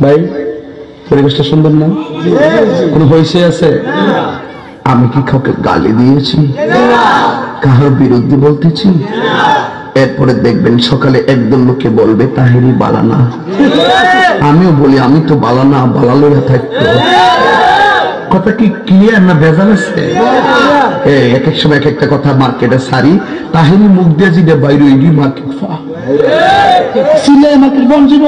ভাই পরিবেশটা সুন্দর না? কোনো হয়েছে আছে? আমি কি কাউকে গালি দিয়েছি? কারোর বিরুদ্ধে বলতেছি? এরপরে দেখবেন সকালে একদল লোকে বলবে তাহেরি বালানা। আমিও বলি আমি তো বালানা, বালা লইয়া থাকতো। কথা কি ক্লিয়ার না ভেজাল আছে? এক এক সময় এক একটা কথা মার্কেটে সারি, তাহেরি মুখ দিয়ে যেটা বাইরে এগি মার্কেট সিলাই মার্কেট বন যাব।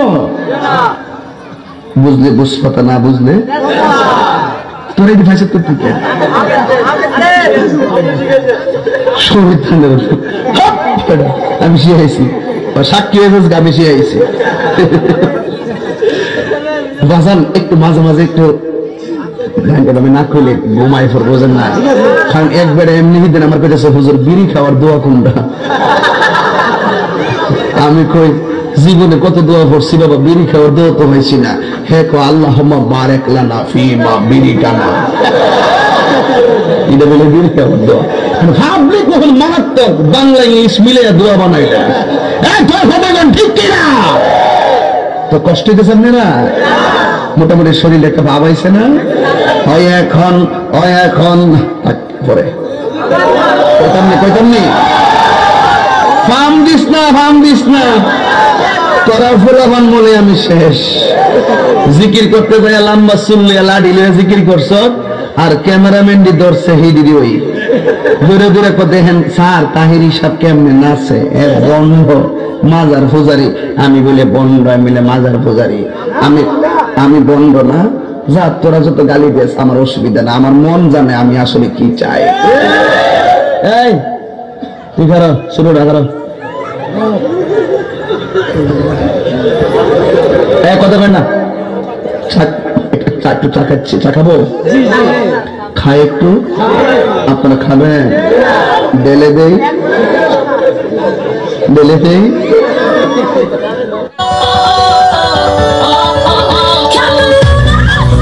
বুঝলে বুঝপাতা, না বুঝলে তোর এই ভাষা তো ঠিক আমি শিখাইছি, সাক্ষী হয়েছে আমি শিখাইছি। বাজান একটু মাঝে মাঝে একটু আমি না করলে ঘুমাই ফোর বোঝেন না, কারণ একবারে এমনি দিন আমার কাছে হুজুর বিড়ি খাওয়ার দোয়া কোনটা? আমি কই জীবনে কত দোয়া পড়ছি বাবা, বিড়ি খাওয়ার দোয়া তো হয়েছি না। হে কো আল্লাহুম্মা বারিক লানা ফিমা বিরিকানা, এটা বলে বিড়ি খাওয়ার দোয়া। ভাবলে কখন মারাত্মক বাংলা ইংলিশ মিলে দোয়া বানাইটা, ঠিক কিনা? তো কষ্ট হইতেছেন না? মোটামুটি শরীরে একটা ভাব আইছে না? হয় এখন পরে কইতামনি ফার্ম দিস না তোরা ফুলাবান বলে আমি শেষ। জিকির করতে যাই লম্বা চুল লাডি লয়ে জিকির করছ, আর ক্যামেরাম্যান দি ধরছে হিডি ওই দূরে দূরে দেখেন স্যার তাহেরি সাহেব কেমনে নাচে, বন্ধ মাজার পূজারি। আমি বলে বন্ধ, আমি বলে মাজার পূজারি। আমি বন্ধ না, যা তোরা যত গালি দিস আমার অসুবিধা না, আমার মন জানে আমি আসলে কি চাই। এই তুই ধরো শুরু না ধরো কথা বল না, একটু চা খাচ্ছি, চা খাবো, খাই একটু, আপনারা খাবেন? বেলে দেই